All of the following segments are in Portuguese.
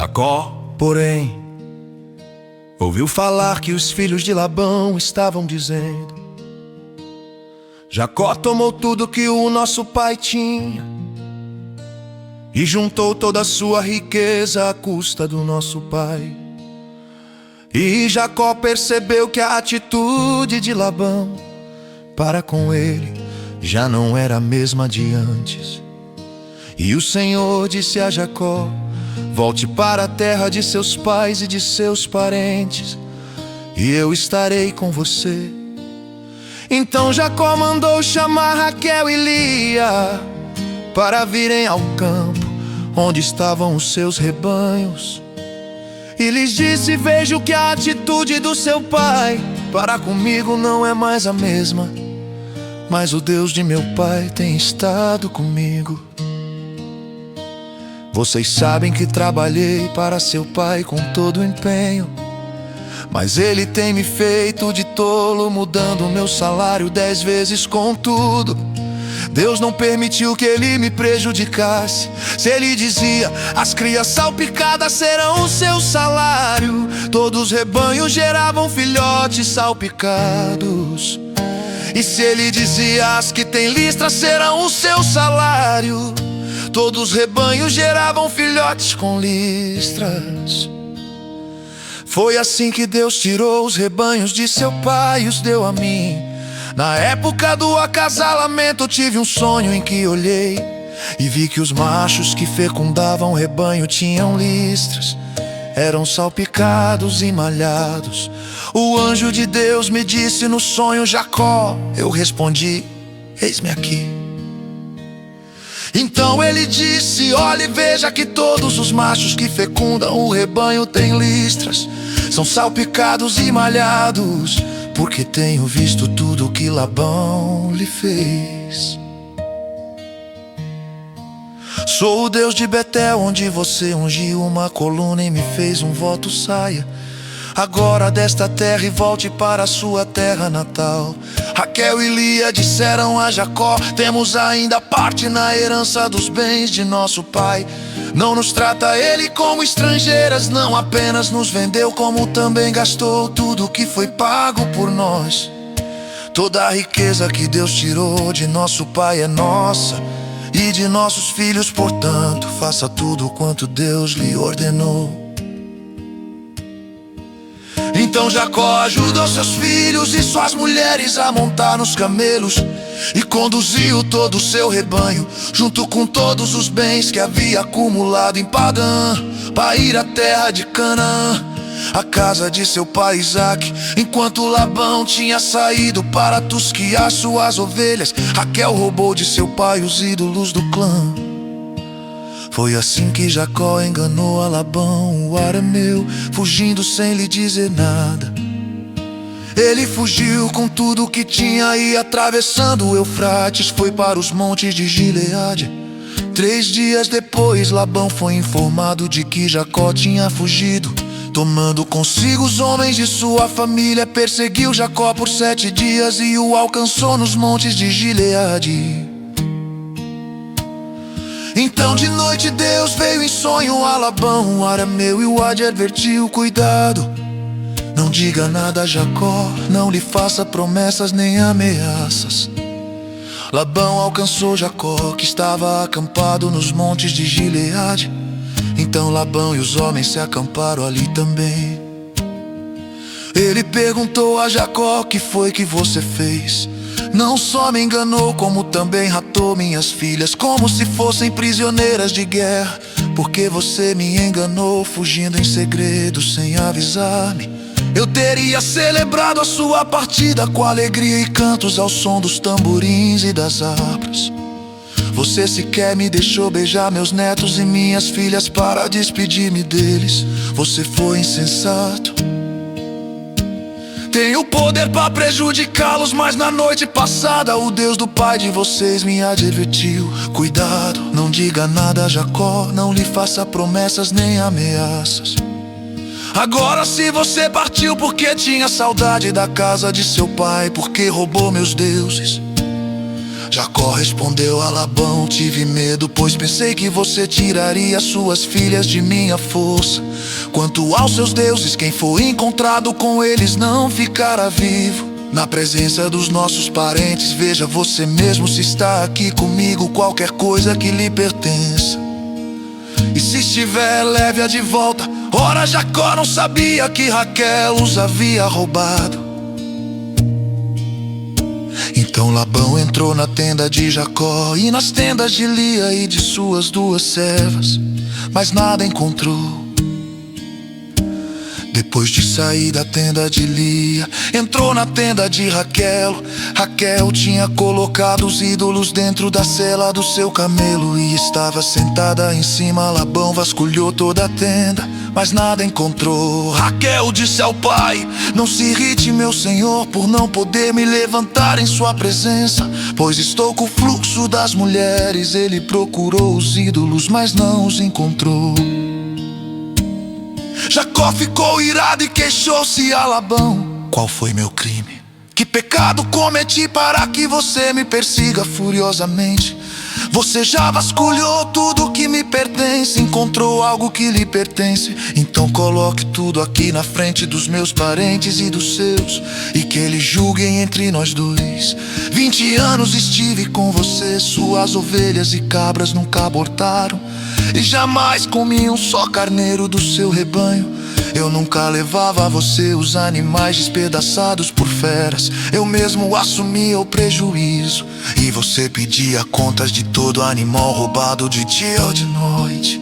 Jacó, porém, ouviu falar que os filhos de Labão estavam dizendo: Jacó tomou tudo que o nosso pai tinha e juntou toda a sua riqueza à custa do nosso pai. E Jacó percebeu que a atitude de Labão para com ele já não era a mesma de antes. E o Senhor disse a Jacó: volte para a terra de seus pais e de seus parentes, e eu estarei com você. Então Jacó mandou chamar Raquel e Lia para virem ao campo onde estavam os seus rebanhos. E lhes disse: vejo que a atitude do seu pai para comigo não é mais a mesma, mas o Deus de meu pai tem estado comigo. Vocês sabem que trabalhei para seu pai com todo o empenho, mas ele tem me feito de tolo, mudando meu salário 10 vezes. Contudo, Deus não permitiu que ele me prejudicasse. Se ele dizia: as crias salpicadas serão o seu salário, todos os rebanhos geravam filhotes salpicados. E se ele dizia: as que têm listras serão o seu salário, todos os rebanhos geravam filhotes com listras. Foi assim que Deus tirou os rebanhos de seu pai e os deu a mim. Na época do acasalamento tive um sonho em que olhei e vi que os machos que fecundavam o rebanho tinham listras, eram salpicados e malhados. O anjo de Deus me disse no sonho: Jacó. Eu respondi: eis-me aqui. Então ele disse: olhe e veja que todos os machos que fecundam o rebanho têm listras, são salpicados e malhados, porque tenho visto tudo o que Labão lhe fez. Sou o Deus de Betel, onde você ungiu uma coluna e me fez um voto. Saia agora desta terra e volte para a sua terra natal. Raquel e Lia disseram a Jacó: temos ainda parte na herança dos bens de nosso pai. Não nos trata ele como estrangeiras, não apenas nos vendeu, como também gastou tudo que foi pago por nós. Toda a riqueza que Deus tirou de nosso pai é nossa e de nossos filhos, portanto, faça tudo quanto Deus lhe ordenou. Então Jacó ajudou seus filhos e suas mulheres a montar nos camelos e conduziu todo o seu rebanho, junto com todos os bens que havia acumulado em Padã, para ir à terra de Canaã, a casa de seu pai Isaque. Enquanto Labão tinha saído para tosquiar suas ovelhas, Raquel roubou de seu pai os ídolos do clã. Foi assim que Jacó enganou a Labão, o arameu, fugindo sem lhe dizer nada. Ele fugiu com tudo o que tinha e, atravessando o Eufrates, foi para os montes de Gileade. 3 dias depois, Labão foi informado de que Jacó tinha fugido. Tomando consigo os homens de sua família, perseguiu Jacó por 7 dias e o alcançou nos montes de Gileade. Então de noite Deus veio em sonho a Labão, o arameu, e o advertiu: cuidado, não diga nada a Jacó, não lhe faça promessas nem ameaças. Labão alcançou Jacó, que estava acampado nos montes de Gileade. Então Labão e os homens se acamparam ali também. Ele perguntou a Jacó: que foi que você fez? Não só me enganou, como também raptou minhas filhas, como se fossem prisioneiras de guerra. Porque você me enganou, fugindo em segredo, sem avisar-me. Eu teria celebrado a sua partida com alegria e cantos ao som dos tamborins e das harpas. Você sequer me deixou beijar meus netos e minhas filhas para despedir-me deles. Você foi insensato. Tenho poder para prejudicá-los, mas na noite passada o Deus do pai de vocês me advertiu: cuidado, não diga nada a Jacó, não lhe faça promessas nem ameaças. Agora se você partiu porque tinha saudade da casa de seu pai, porque roubou meus deuses, Jacó respondeu a Labão: tive medo, pois pensei que você tiraria suas filhas de minha força. Quanto aos seus deuses, quem for encontrado com eles não ficará vivo. Na presença dos nossos parentes, veja você mesmo se está aqui comigo qualquer coisa que lhe pertença. E se estiver, leve-a de volta. Ora, Jacó não sabia que Raquel os havia roubado. Então Labão entrou na tenda de Jacó e nas tendas de Lia e de suas duas servas, mas nada encontrou. Depois de sair da tenda de Lia, entrou na tenda de Raquel. Raquel tinha colocado os ídolos dentro da sela do seu camelo e estava sentada em cima. Labão vasculhou toda a tenda, mas nada encontrou. Raquel disse ao pai: não se irrite, meu senhor, por não poder me levantar em sua presença, pois estou com o fluxo das mulheres. Ele procurou os ídolos, mas não os encontrou. Jacó ficou irado e queixou-se a Labão: qual foi meu crime? Que pecado cometi para que você me persiga furiosamente? Você já vasculhou tudo que me pertence, encontrou algo que lhe pertence. Então coloque tudo aqui na frente dos meus parentes e dos seus, e que eles julguem entre nós dois. 20 anos estive com você, suas ovelhas e cabras nunca abortaram, e jamais comi um só carneiro do seu rebanho. Eu nunca levava a você os animais despedaçados por feras, eu mesmo assumia o prejuízo, e você pedia contas de todo animal roubado de dia ou de noite.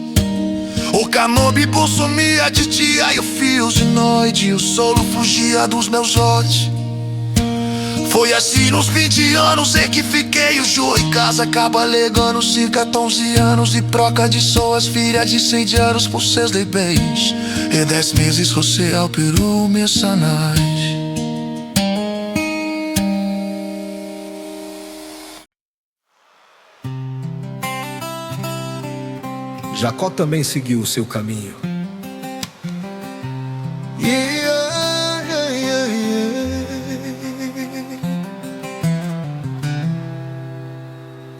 O canobibo sumia de dia e o fios de noite, e o solo fugia dos meus olhos. Foi assim nos 20 anos em que fiquei o Jô em casa, acaba alegando cerca de 11 anos, e troca de suas filhas de 6 anos por seus bebês. E 10 meses você operou meus sanais. Jacó também seguiu o seu caminho.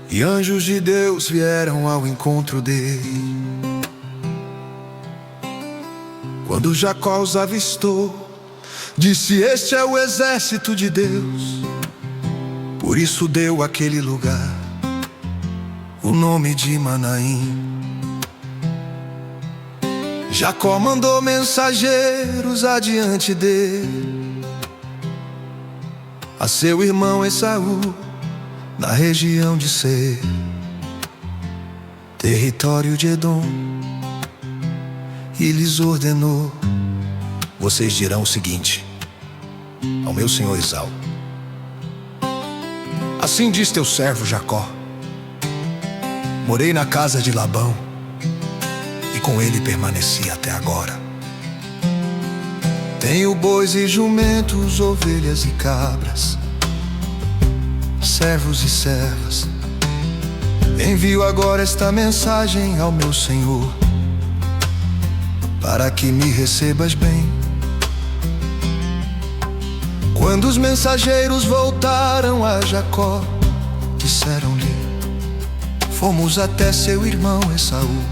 E anjos de Deus vieram ao encontro dele. Quando Jacó os avistou, disse: este é o exército de Deus. Por isso deu àquele lugar o nome de Manaim. Jacó mandou mensageiros adiante dele a seu irmão Esaú, na região de Seir, território de Edom, e lhes ordenou: vocês dirão o seguinte ao meu senhor Esaú: assim diz teu servo Jacó, morei na casa de Labão e com ele permaneci até agora. Tenho bois e jumentos, ovelhas e cabras, servos e servas. Envio agora esta mensagem ao meu senhor, para que me recebas bem. Quando os mensageiros voltaram a Jacó, disseram-lhe: fomos até seu irmão Esaú,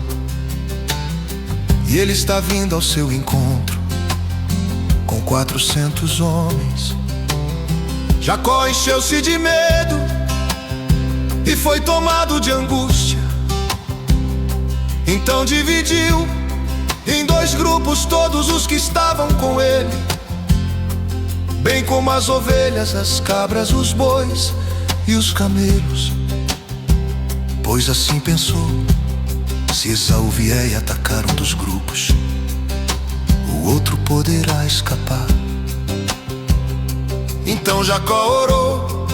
e ele está vindo ao seu encontro com 400 homens. Jacó encheu-se de medo e foi tomado de angústia. Então dividiu em 2 grupos todos os que estavam com ele, bem como as ovelhas, as cabras, os bois e os camelos. Pois assim pensou: se Esaú vier e atacar um dos grupos, o outro poderá escapar. Então Jacó orou: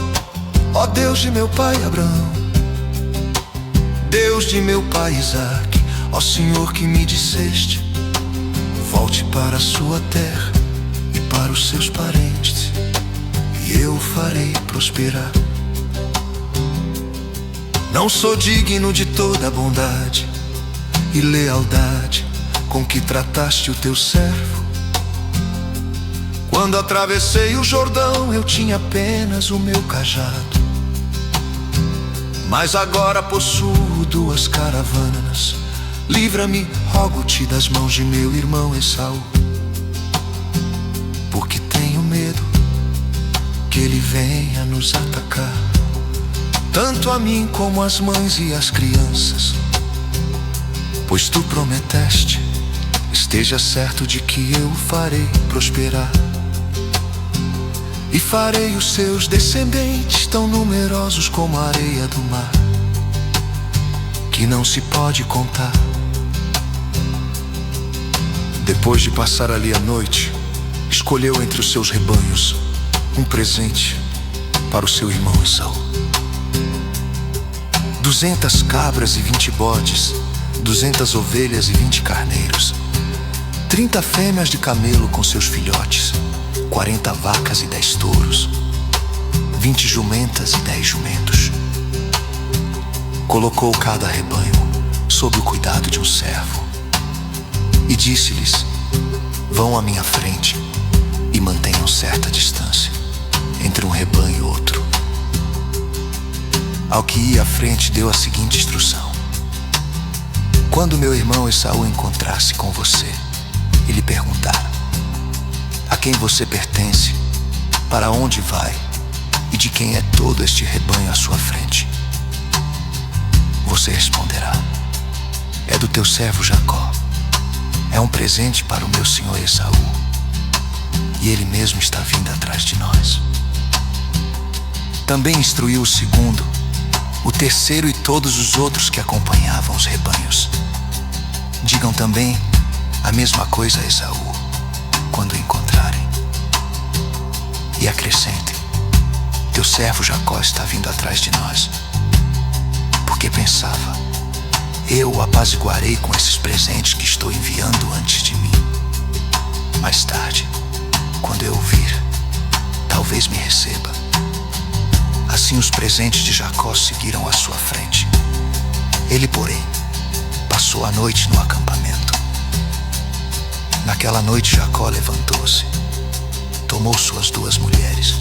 ó Deus de meu pai Abraão, Deus de meu pai Isaque, ó Senhor que me disseste: volte para a sua terra e para os seus parentes, e eu o farei prosperar. Não sou digno de toda a bondade e lealdade com que trataste o teu servo. Quando atravessei o Jordão, eu tinha apenas o meu cajado, mas agora possuo 2 caravanas. Livra-me, rogo-te, das mãos de meu irmão Esaú, porque tenho medo que ele venha nos atacar, tanto a mim como as mães e as crianças. Pois tu prometeste, esteja certo de que eu o farei prosperar, e farei os seus descendentes tão numerosos como a areia do mar, que não se pode contar. Depois de passar ali a noite, escolheu entre os seus rebanhos um presente para o seu irmão Esaú: 200 cabras e 20 bodes, 200 ovelhas e 20 carneiros, 30 fêmeas de camelo com seus filhotes, 40 vacas e 10 touros, 20 jumentas e 10 jumentos. Colocou cada rebanho sob o cuidado de um servo e disse-lhes: vão à minha frente e mantenham certa distância entre um rebanho e outro. Ao que ia à frente, deu a seguinte instrução: quando meu irmão Esaú encontrasse com você e lhe perguntar a quem você pertence, para onde vai e de quem é todo este rebanho à sua frente, você responderá: é do teu servo Jacó. É um presente para o meu senhor Esaú, e ele mesmo está vindo atrás de nós. Também instruiu o segundo, o terceiro e todos os outros que acompanhavam os rebanhos: digam também a mesma coisa a Esaú quando o encontrarem, e acrescentem: teu servo Jacó está vindo atrás de nós, porque pensava: eu o apaziguarei com esses presentes que estou enviando antes de mim. Mais tarde, quando eu o vir, talvez me receba. Assim os presentes de Jacó seguiram à sua frente. Ele, porém, passou a noite no acampamento. Naquela noite Jacó levantou-se, tomou suas 2 mulheres,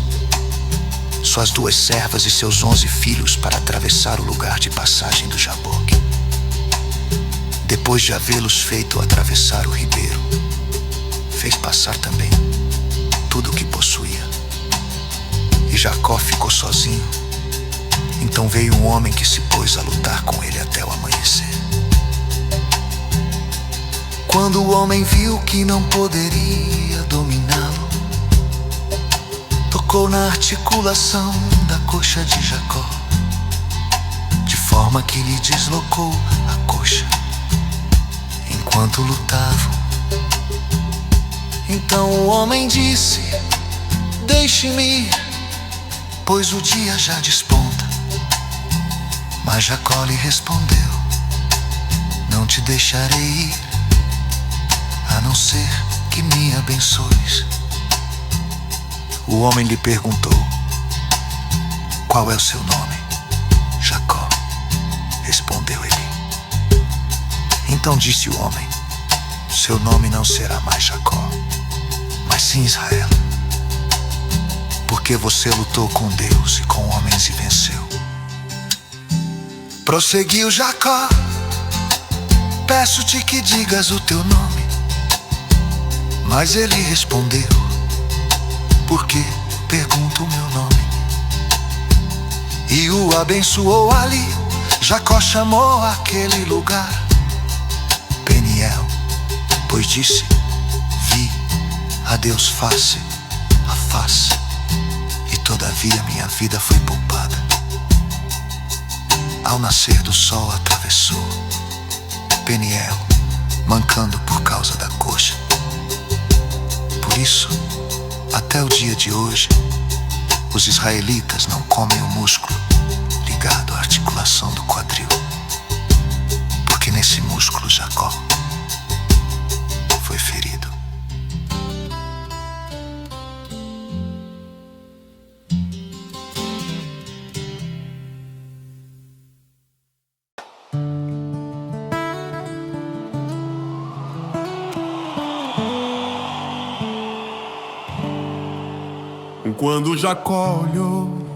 suas 2 servas e seus 11 filhos para atravessar o lugar de passagem do Jaboque. Depois de havê-los feito atravessar o ribeiro, fez passar também tudo o que possuía. E Jacó ficou sozinho. Então veio um homem que se pôs a lutar com ele até o amanhecer. Quando o homem viu que não poderia dominá-lo, tocou na articulação da coxa de Jacó, de forma que lhe deslocou a coxa enquanto lutavam. Então o homem disse: deixe-me ir, pois o dia já desponta. Mas Jacó lhe respondeu: não te deixarei ir, a não ser que me abençoes. O homem lhe perguntou: qual é o seu nome? Jacó, respondeu ele. Então disse o homem: seu nome não será mais Jacó, mas sim Israel, porque você lutou com Deus e com homens e venceu. Prosseguiu Jacó: peço-te que digas o teu nome. Mas ele respondeu: por que pergunta o meu nome? E o abençoou ali. Jacó chamou aquele lugar Peniel, pois disse: vi a Deus face a face, e todavia minha vida foi poupada. Ao nascer do sol atravessou Peniel, mancando por causa da coxa. Por isso, até o dia de hoje, os israelitas não comem o músculo ligado à articulação do quadril, porque nesse músculo Jacó foi ferido. Quando Jacó olhou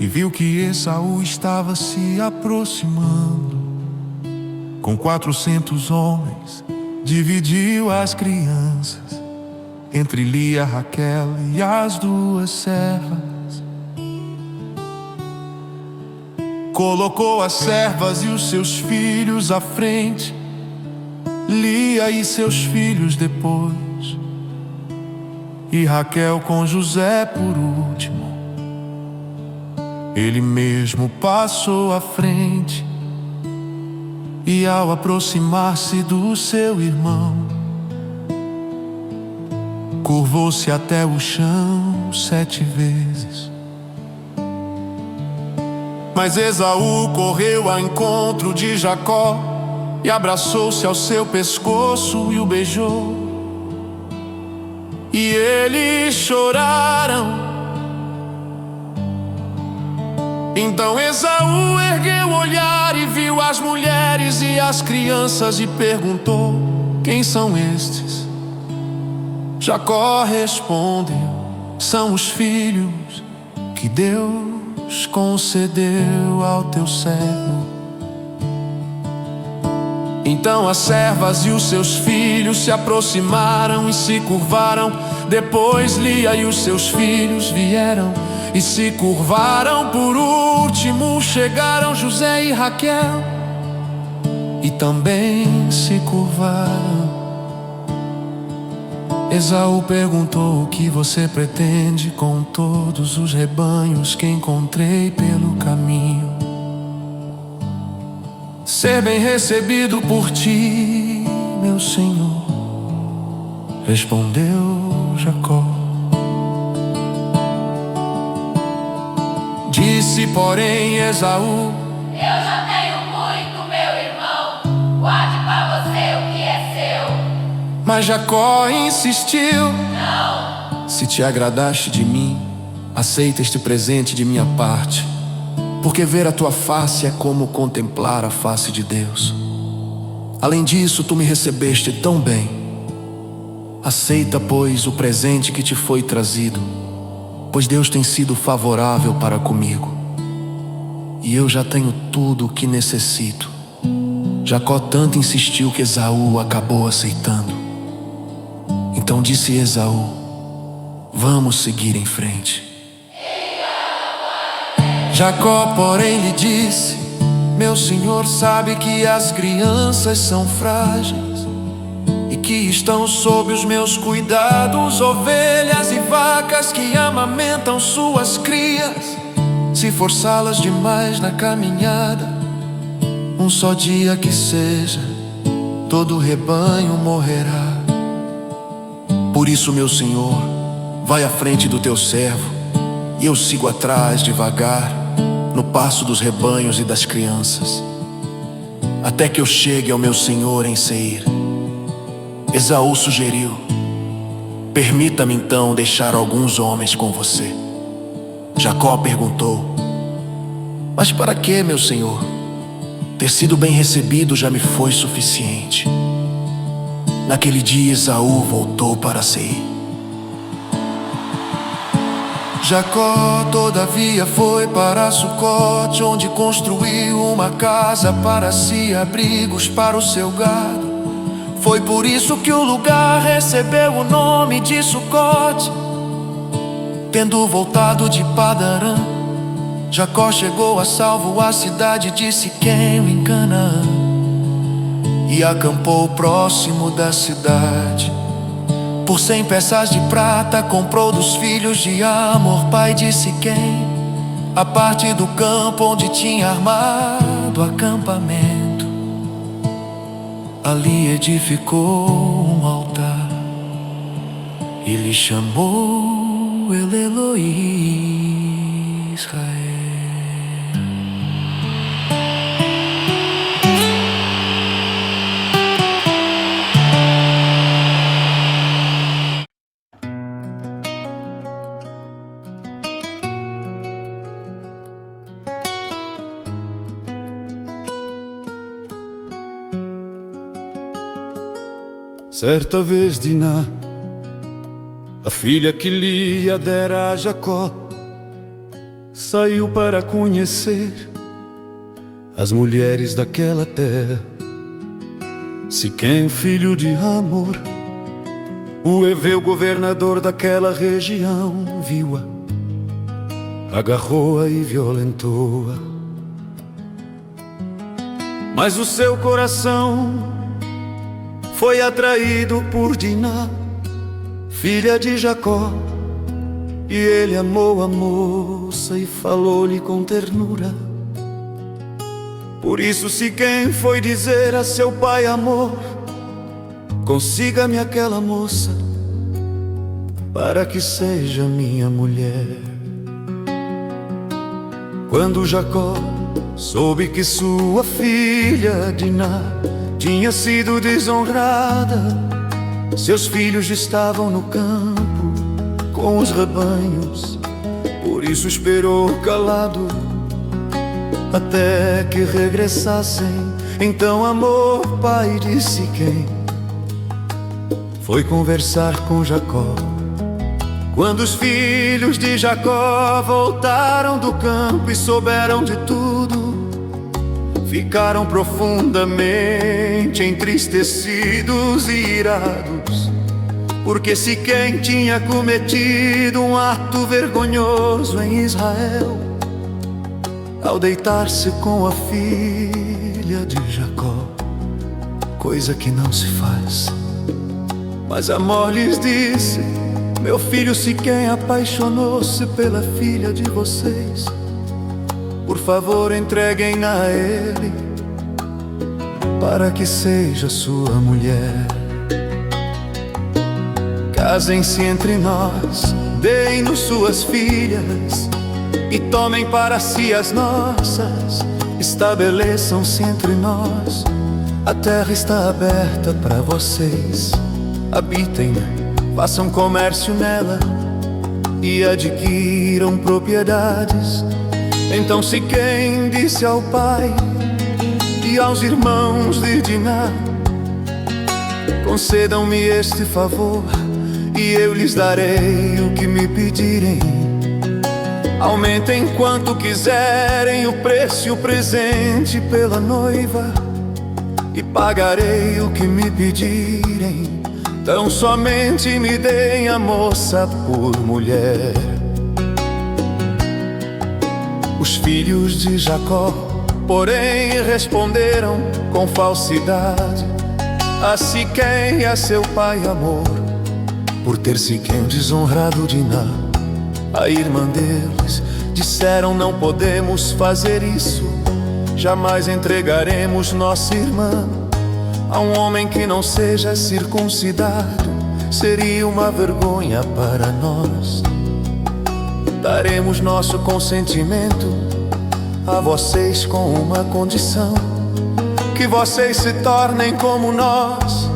e viu que Esaú estava se aproximando. Com 400 homens, dividiu as crianças entre Lia, Raquel e as duas servas. Colocou as servas e os seus filhos à frente, Lia e seus filhos depois, e Raquel com José por último. Ele mesmo passou à frente, e ao aproximar-se do seu irmão, curvou-se até o chão 7 vezes. Mas Esaú correu ao encontro de Jacó e abraçou-se ao seu pescoço e o beijou. E eles choraram. Então Esaú ergueu o olhar e viu as mulheres e as crianças e perguntou: quem são estes? Jacó respondeu: são os filhos que Deus concedeu ao teu servo. Então as servas e os seus filhos se aproximaram e se curvaram. Depois Lia e os seus filhos vieram e se curvaram. Por último chegaram José e Raquel e também se curvaram. Esaú perguntou: o que você pretende com todos os rebanhos que encontrei pelo caminho? Ser bem recebido por ti, meu senhor, respondeu Jacó. Disse, porém, Esaú: eu já tenho muito, meu irmão. Guarde pra você o que é seu. Mas Jacó insistiu: não. Se te agradaste de mim, aceita este presente de minha parte, porque ver a tua face é como contemplar a face de Deus. Além disso, tu me recebeste tão bem. Aceita, pois, o presente que te foi trazido, pois Deus tem sido favorável para comigo, e eu já tenho tudo o que necessito. Jacó tanto insistiu que Esaú acabou aceitando. Então disse Esaú: vamos seguir em frente. Jacó, porém, lhe disse: meu senhor sabe que as crianças são frágeis e que estão sob os meus cuidados, ovelhas e vacas que amamentam suas crias. Se forçá-las demais na caminhada, um só dia que seja, todo o rebanho morrerá. Por isso, meu senhor, vai à frente do teu servo, e eu sigo atrás devagar, no passo dos rebanhos e das crianças, até que eu chegue ao meu senhor em Seir. Esaú sugeriu: permita-me então deixar alguns homens com você. Jacó perguntou: mas para que, meu senhor? Ter sido bem recebido já me foi suficiente. Naquele dia Esaú voltou para Seir. Jacó, todavia, foi para Sucote, onde construiu uma casa para si, abrigos para o seu gado. Foi por isso que o lugar recebeu o nome de Sucote. Tendo voltado de Padarã, Jacó chegou a salvo à cidade de Siquém, em Canaã, e acampou próximo da cidade. Por 100 peças de prata comprou dos filhos de Amor, pai de Siquém, a parte do campo onde tinha armado acampamento. Ali edificou um altar e lhe chamou El Eloi Israel. Certa vez Diná, a filha que Lia dera a Jacó, saiu para conhecer as mulheres daquela terra. Siquém, filho de Amor, o Eveu, governador daquela região, viu-a, agarrou-a e violentou-a. Mas o seu coração foi atraído por Diná, filha de Jacó, e ele amou a moça e falou-lhe com ternura. Por isso Siquém foi dizer a seu pai Amor: consiga-me aquela moça para que seja minha mulher. Quando Jacó soube que sua filha Diná tinha sido desonrada, seus filhos estavam no campo com os rebanhos, por isso esperou calado até que regressassem. Então Amor, pai de Siquém, foi conversar com Jacó. Quando os filhos de Jacó voltaram do campo e souberam de tudo, ficaram profundamente entristecidos e irados, porque Siquém tinha cometido um ato vergonhoso em Israel ao deitar-se com a filha de Jacó, coisa que não se faz. Mas Amor lhes disse: meu filho Siquém apaixonou-se pela filha de vocês. Por favor, entreguem-na a ele para que seja sua mulher. Casem-se entre nós, deem-nos suas filhas e tomem para si as nossas. Estabeleçam-se entre nós, a terra está aberta para vocês. Habitem-na, façam comércio nela e adquiram propriedades. Então Siquém disse ao pai e aos irmãos de Diná: concedam-me este favor e eu lhes darei o que me pedirem. Aumentem quanto quiserem o preço e o presente pela noiva, e pagarei o que me pedirem. Tão somente me deem a moça por mulher. Os filhos de Jacó, porém, responderam com falsidade a Siquém e a seu pai Amor, por ter Siquém desonrado Diná, a irmã deles. Disseram: não podemos fazer isso, jamais entregaremos nossa irmã a um homem que não seja circuncidado, seria uma vergonha para nós. Daremos nosso consentimento a vocês com uma condição: que vocês se tornem como nós,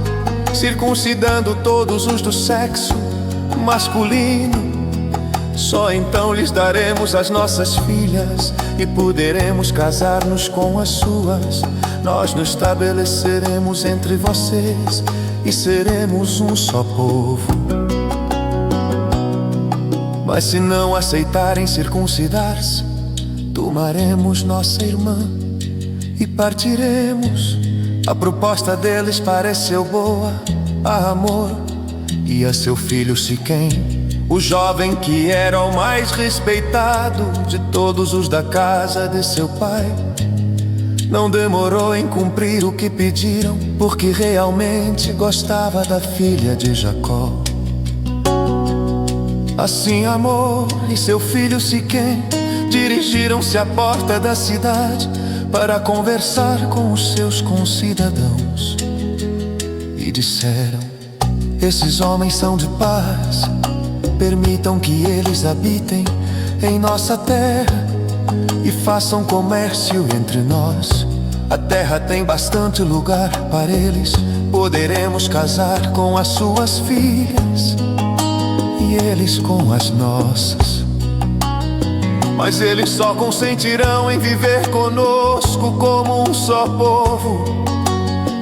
circuncidando todos os do sexo masculino. Só então lhes daremos as nossas filhas e poderemos casar-nos com as suas. Nós nos estabeleceremos entre vocês e seremos um só povo. Mas se não aceitarem circuncidar-se, tomaremos nossa irmã e partiremos. A proposta deles pareceu boa a Amor e a seu filho Siquém, o jovem que era o mais respeitado de todos os da casa de seu pai. Não demorou em cumprir o que pediram, porque realmente gostava da filha de Jacó. Assim Amor e seu filho Siquém dirigiram-se à porta da cidade para conversar com os seus concidadãos. E disseram: esses homens são de paz, permitam que eles habitem em nossa terra e façam comércio entre nós. A terra tem bastante lugar para eles, poderemos casar com as suas filhas e eles com as nossas. Mas eles só consentirão em viver conosco como um só povo,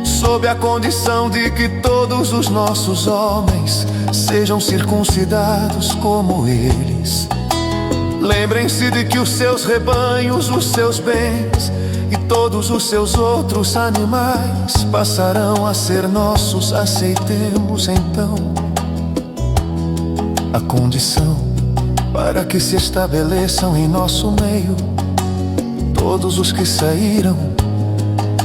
sob a condição de que todos os nossos homens sejam circuncidados como eles. Lembrem-se de que os seus rebanhos, os seus bens e todos os seus outros animais passarão a ser nossos. Aceitemos então a condição para que se estabeleçam em nosso meio todos os que saíram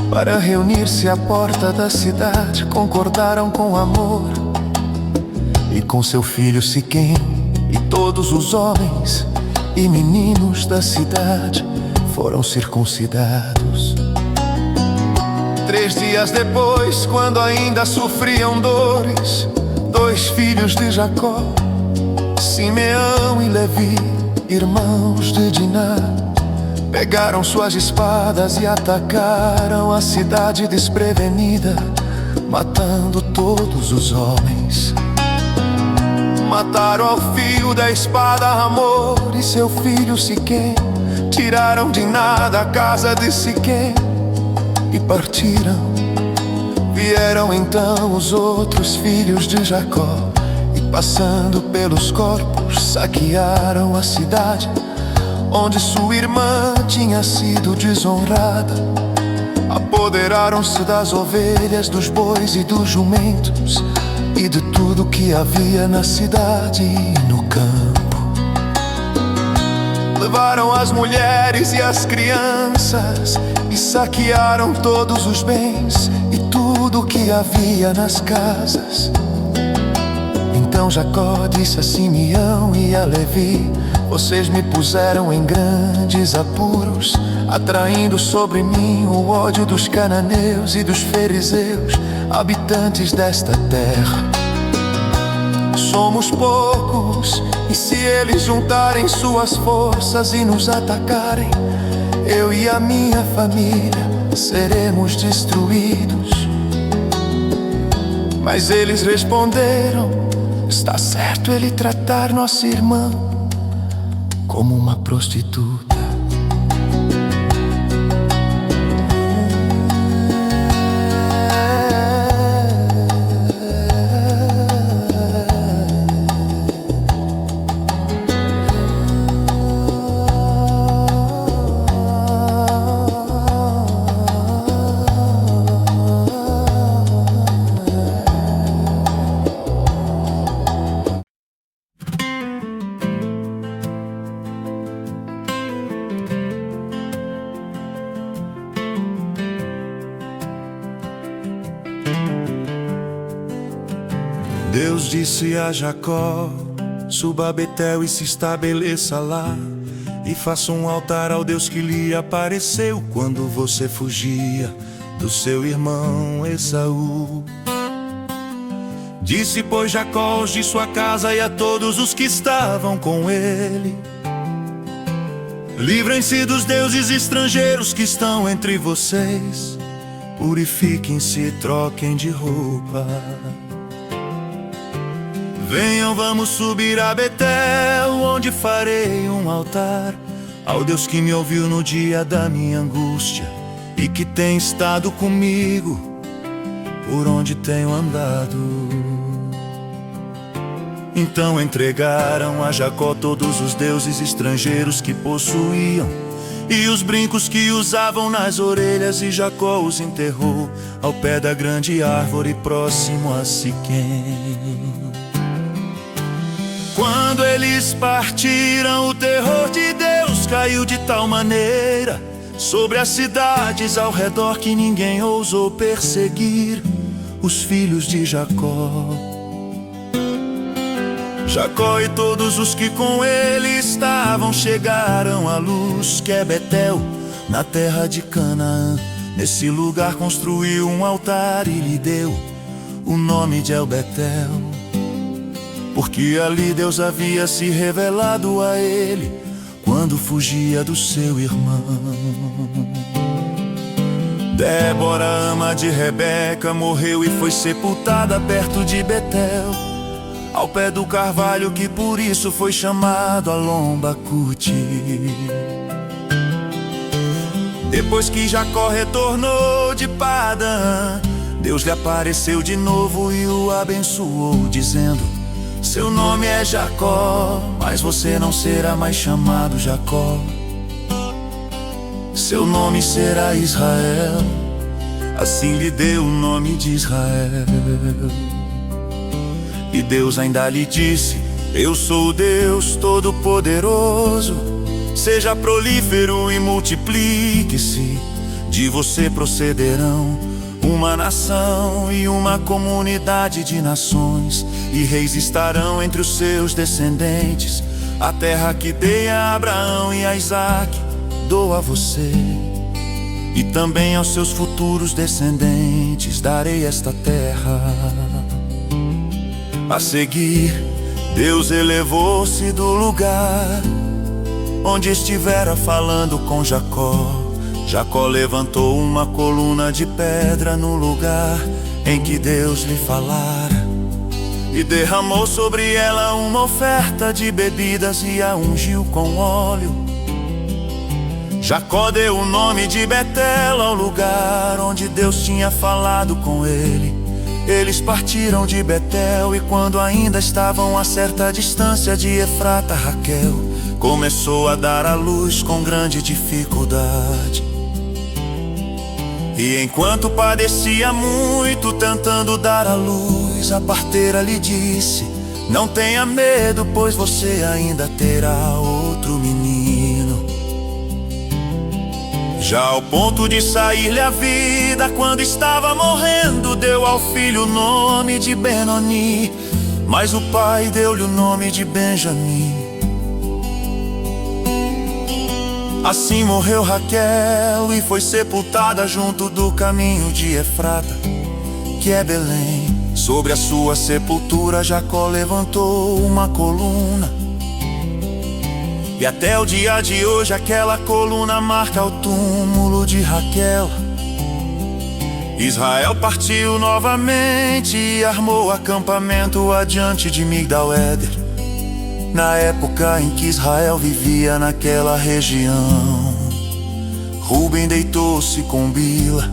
para reunir-se à porta da cidade. Concordaram com amor e com seu filho Siquém, e todos os homens e meninos da cidade foram circuncidados. 3 dias depois, quando ainda sofriam dores, 2 filhos de Jacó, Simeão e Levi, irmãos de Diná, pegaram suas espadas e atacaram a cidade desprevenida, matando todos os homens. Mataram ao fio da espada Hamor e seu filho Siquém. Tiraram Diná da casa de Siquém e partiram. Vieram então os outros filhos de Jacó e, passando pelos corpos, saquearam a cidade onde sua irmã tinha sido desonrada. Apoderaram-se das ovelhas, dos bois e dos jumentos e de tudo que havia na cidade e no campo. Levaram as mulheres e as crianças e saquearam todos os bens e tudo que havia nas casas. Então Jacó disse a Simeão e a Levi: vocês me puseram em grandes apuros, atraindo sobre mim o ódio dos cananeus e dos fariseus, habitantes desta terra. Somos poucos, e se eles juntarem suas forças e nos atacarem, eu e a minha família seremos destruídos. Mas eles responderam: está certo ele tratar nossa irmã como uma prostituta. Deus disse a Jacó: suba a Betel e se estabeleça lá, e faça um altar ao Deus que lhe apareceu quando você fugia do seu irmão Esaú. Disse, pois, Jacó aos de sua casa e a todos os que estavam com ele: livrem-se dos deuses estrangeiros que estão entre vocês, purifiquem-se e troquem de roupa. Venham, vamos subir a Betel, onde farei um altar ao Deus que me ouviu no dia da minha angústia e que tem estado comigo por onde tenho andado. Então entregaram a Jacó todos os deuses estrangeiros que possuíam e os brincos que usavam nas orelhas, e Jacó os enterrou ao pé da grande árvore próximo a Siquém. Quando eles partiram, o terror de Deus caiu de tal maneira sobre as cidades ao redor que ninguém ousou perseguir os filhos de Jacó. Jacó e todos os que com ele estavam chegaram à luz, que é Betel, na terra de Canaã. Nesse lugar construiu um altar e lhe deu o nome de El-Betel, porque ali Deus havia se revelado a ele quando fugia do seu irmão. Débora, ama de Rebeca, morreu e foi sepultada perto de Betel, ao pé do carvalho que por isso foi chamado Alon-Bacute. Depois que Jacó retornou de Padã, Deus lhe apareceu de novo e o abençoou, dizendo: Seu nome é Jacó, mas você não será mais chamado Jacó. Seu nome será Israel, assim lhe deu o nome de Israel. E Deus ainda lhe disse: eu sou o Deus Todo-Poderoso. Seja prolífero e multiplique-se. De você procederão uma nação e uma comunidade de nações, e reis estarão entre os seus descendentes. A terra que dei a Abraão e a Isaque dou a você, e também aos seus futuros descendentes darei esta terra. A seguir, Deus elevou-se do lugar onde estivera falando com Jacó. Jacó levantou uma coluna de pedra no lugar em que Deus lhe falara, e derramou sobre ela uma oferta de bebidas e a ungiu com óleo. Jacó deu o nome de Betel ao lugar onde Deus tinha falado com ele. Eles partiram de Betel, e quando ainda estavam a certa distância de Efrata, Raquel começou a dar à luz com grande dificuldade. E enquanto padecia muito tentando dar à luz, a parteira lhe disse: não tenha medo, pois você ainda terá outro menino. Já ao ponto de sair-lhe a vida, quando estava morrendo, deu ao filho o nome de Benoni, mas o pai deu-lhe o nome de Benjamim. Assim morreu Raquel e foi sepultada junto do caminho de Efrata, que é Belém. Sobre a sua sepultura Jacó levantou uma coluna, e até o dia de hoje aquela coluna marca o túmulo de Raquel. Israel partiu novamente e armou acampamento adiante de Migdal-Éder, na época em que Israel vivia naquela região. Ruben deitou-se com Bila,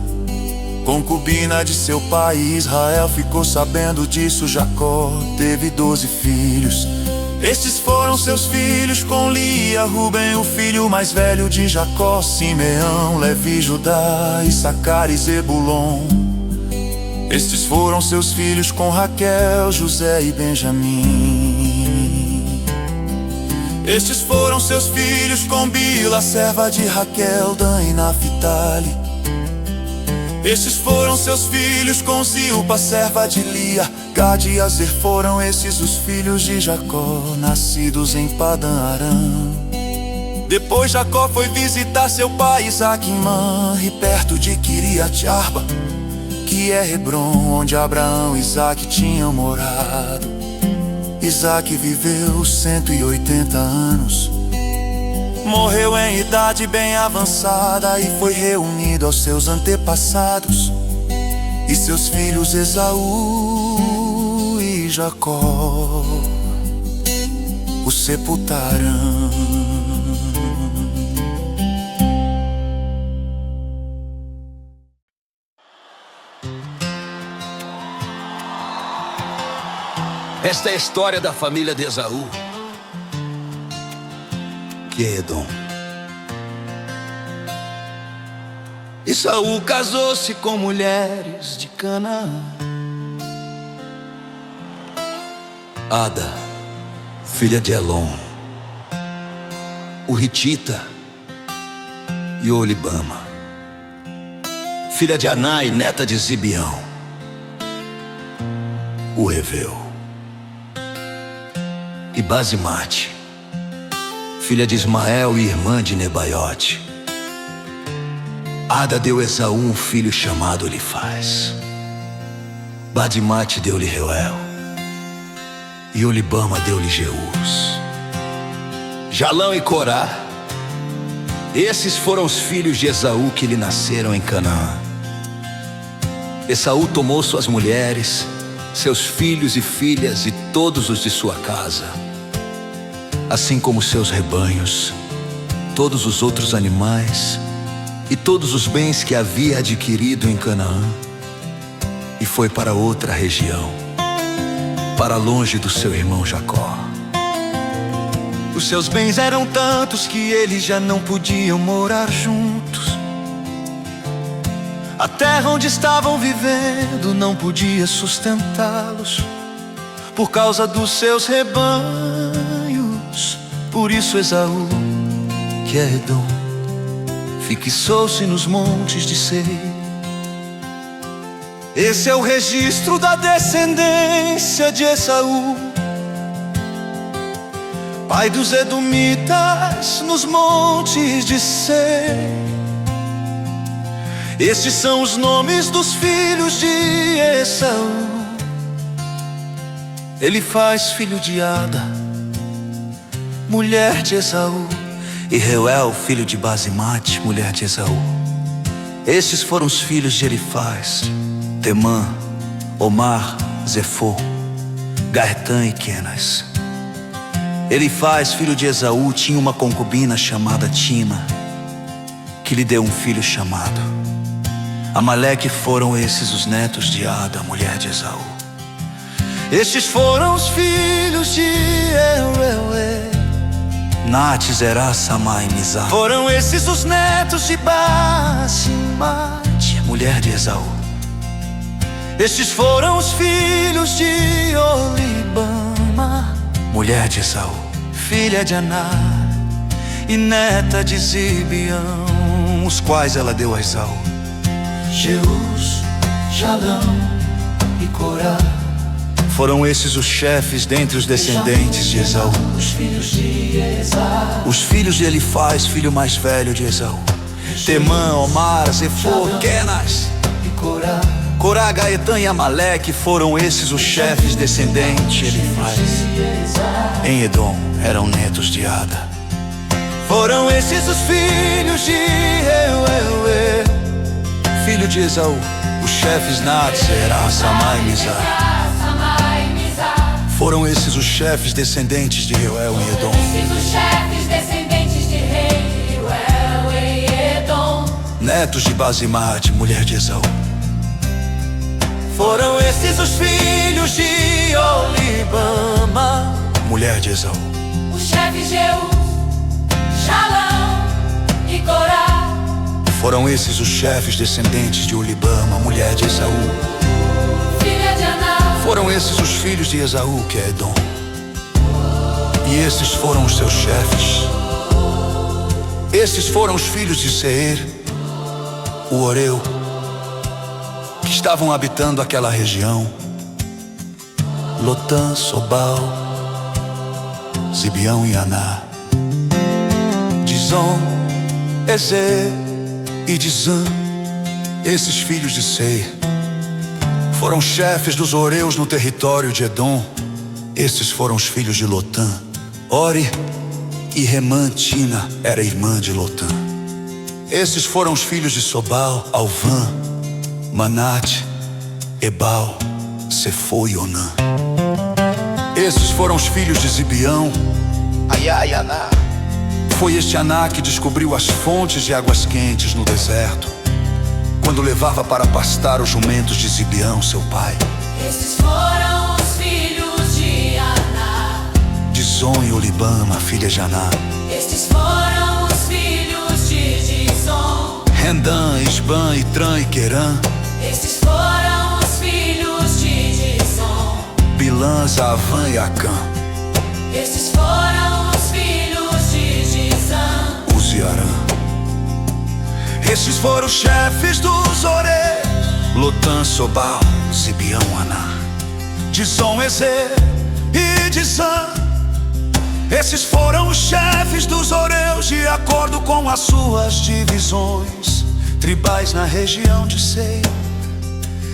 concubina de seu pai, e Israel ficou sabendo disso. Jacó teve 12 filhos. Estes foram seus filhos com Lia: Ruben, o filho mais velho de Jacó, Simeão, Levi, Judá, Issacar e Zebulon. Estes foram seus filhos com Raquel, José e Benjamim. Estes foram seus filhos com Bila, serva de Raquel, Dan e Naphtali. Estes foram seus filhos com Zilpa, serva de Lia, Gad e Azer. Foram esses os filhos de Jacó, nascidos em Padã Arã. Depois Jacó foi visitar seu pai Isaque em Manre, perto de Quiriat Arba, que é Hebron, onde Abraão e Isaque tinham morado. Isaque viveu 180 anos, morreu em idade bem avançada, e foi reunido aos seus antepassados, e seus filhos Esaú e Jacó o sepultaram. Esta é a história da família de Esaú, que é Edom. Esaú casou-se com mulheres de Canaã. Ada, filha de Elon, o Hitita, e Olibama, filha de Aná e neta de Zibeão, o Heveu. E Basemate, filha de Ismael e irmã de Nebaiote. Ada deu a Esaú um filho chamado Elifaz. Basemate deu-lhe Reuel, e Olibama deu-lhe Jeús. Jalão e Corá, esses foram os filhos de Esaú que lhe nasceram em Canaã. Esaú tomou suas mulheres, seus filhos e filhas e todos os de sua casa, assim como seus rebanhos, todos os outros animais e todos os bens que havia adquirido em Canaã, e foi para outra região. para longe do seu irmão Jacó. Os seus bens eram tantos que eles já não podiam morar juntos. A terra onde estavam vivendo não podia sustentá-los por causa dos seus rebanhos. Por isso Esaú, que é Edom, fixou-se nos montes de Seir. Esse é o registro da descendência de Esaú, pai dos edomitas nos montes de Seir. Estes são os nomes dos filhos de Esaú: Elifaz, filho de Ada, mulher de Esaú, e Reuel, filho de Basemate, mulher de Esaú. Estes foram os filhos de Elifaz: Temã, Omar, Zefô, Gartã e Quenas. Elifaz, filho de Esaú, tinha uma concubina chamada Tina, que lhe deu um filho chamado Amaleque. Foram esses os netos de Ada, mulher de Esaú. Estes foram os filhos de Euê, Nate, Zerá, Samá e Mizá. Foram esses os netos de Basemate, mulher de Esaú. Estes foram os filhos de Olibama, mulher de Esaú, filha de Aná e neta de Zibeão, os quais ela deu a Esaú: Jeus, Jalão e Corá. Foram esses os chefes dentre os descendentes de Esaú, os filhos de Esaú. Os filhos de Elifaz, filho mais velho de Esaú: Temã, Omar, Zefô, Quenas e Corá. Corá, Gaetã e Amaleque. Foram esses os chefes descendentes de Elifaz. Em Edom eram netos de Ada. Foram esses os filhos de Euê, filho de Esaú: os chefes Nate, Zerá, Samá e Mizá. Foram esses os chefes descendentes de Reuel em Edom. Esses os chefes descendentes de Reuel em Edom. Netos de Basemate, mulher de Esaú. Foram esses os filhos de Olibama, mulher de Esaú. Os chefes Jeus, Jalão e Corá. Foram esses os chefes descendentes de Olibama, mulher de Esaú. Filha de Aná. Foram esses os filhos de Esaú, que é Edom. E esses foram os seus chefes. Esses foram os filhos de Seir, o Oreu, que estavam habitando aquela região: Lotã, Sobal, Zibeão e Aná, Dizon, Ezer e Dizã. Esses filhos de Seir foram chefes dos Oreus no território de Edom. Esses foram os filhos de Lotã: Ori e Remã. Tina era irmã de Lotã. Esses foram os filhos de Sobal: Alvã, Manate, Ebal, Sefô e Onã. Esses foram os filhos de Zibeão: Aiá e Aná. Foi este Aná que descobriu as fontes de águas quentes no deserto, quando levava para pastar os jumentos de Zibeão, seu pai. Esses foram os filhos de Aná, Dizon e Olibama, filha de Aná. estes foram os filhos de Dizon. Rendã, Isbã, Itrã e Querã. Estes foram os filhos de Dizon. Bilã, Zavã e Acã. Estes foram os filhos de Dizã. Uzi e Arã. Esses foram os chefes dos Oreus: Lotã, Sobal, Zibeão, Aná, Dizon, Ezer e Dizã. Esses foram os chefes dos Oreus de acordo com as suas divisões tribais na região de Seir.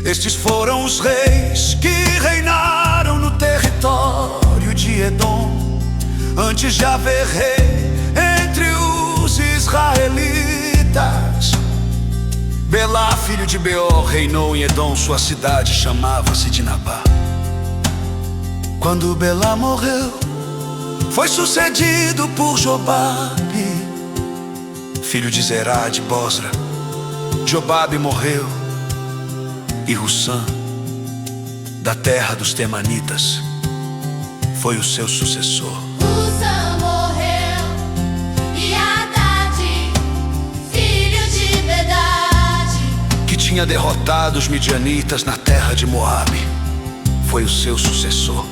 Estes foram os reis que reinaram no território de Edom, antes de haver rei entre os israelitas. Belá, filho de Beor, reinou em Edom. Sua cidade chamava-se Dinabá. Quando Belá morreu, foi sucedido por Jobabe, filho de Zerá de Bosra. Jobabe morreu, e Hussã, da terra dos Temanitas, foi o seu sucessor. Uza morreu e Haddad, filho de Bedade, Que tinha derrotado os midianitas na terra de Moabe, foi o seu sucessor.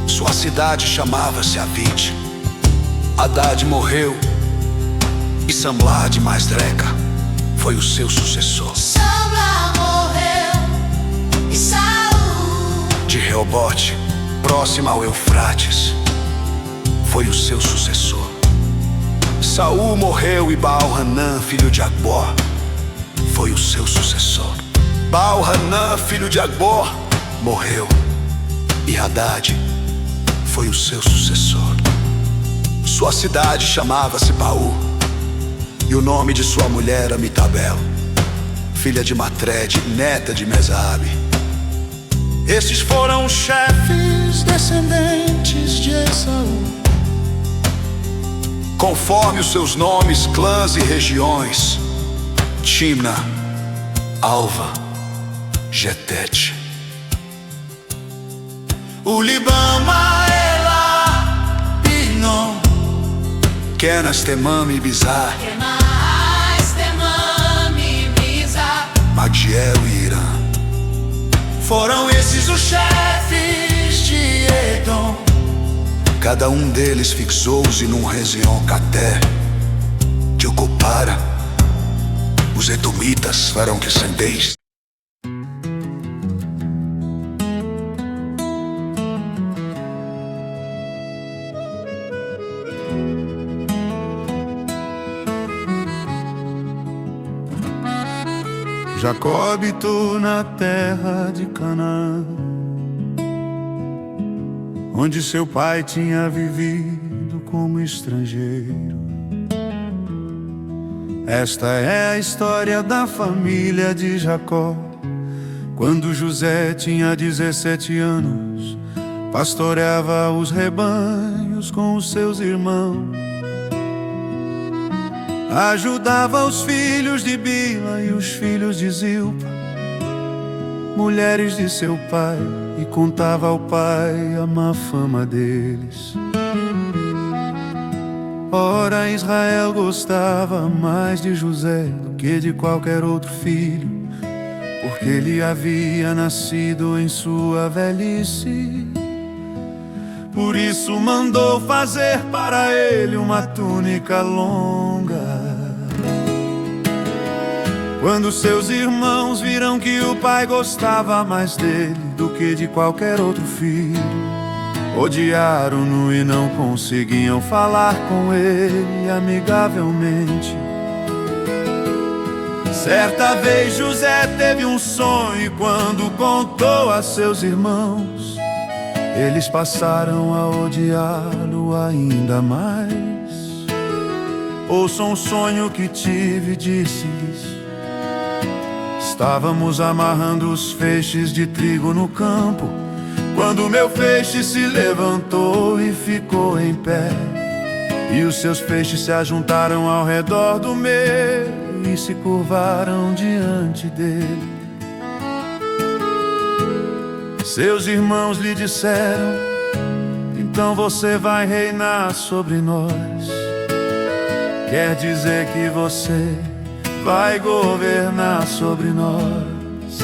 Sua cidade chamava-se Avide. Haddad morreu e Samlá de Masreca foi o seu sucessor. Samla morreu e Saul De Reobote, próxima ao Eufrates, foi o seu sucessor. Saul morreu e Baal-Hanã, filho de Agbor, foi o seu sucessor. Baal-Hanã, filho de Agbor, morreu e Haddad foi o seu sucessor. Sua cidade chamava-se Baú, e o nome de sua mulher Amitabel, filha de Matred, neta de Mesabe. Estes foram os chefes descendentes de Esaú, conforme os seus nomes, clãs e regiões: Timna, Alva, Getete, Ulibama, Elá, Pinom, Kenas, Temam e Bizar, Kenaz, Temam e Mizar. Magdiel e Irã. Foram esses os chefes de Edom. Cada um deles fixou-se num região Caté, que ocupara os edomitas, farão que sendeis. Jacó habitou na terra de Canaã, onde seu pai tinha vivido como estrangeiro. Esta é a história da família de Jacó. Quando José tinha 17 anos, pastoreava os rebanhos com os seus irmãos. Ajudava os filhos de Bila e os filhos de Zilpa, mulheres de seu pai, e contava ao pai a má fama deles. Ora, Israel gostava mais de José do que de qualquer outro filho, porque ele havia nascido em sua velhice. Por isso mandou fazer para ele uma túnica longa. Quando seus irmãos viram que o pai gostava mais dele do que de qualquer outro filho, odiaram-no e não conseguiam falar com ele amigavelmente. Certa vez José teve um sonho e quando contou a seus irmãos, eles passaram a odiá-lo ainda mais. Ouçam um sonho que tive, disse-lhes: estávamos amarrando os feixes de trigo no campo, quando meu feixe se levantou e ficou em pé, e os seus feixes se ajuntaram ao redor do meu e se curvaram diante dele. Seus irmãos lhe disseram: então você vai reinar sobre nós. Quer dizer que você vai governar sobre nós.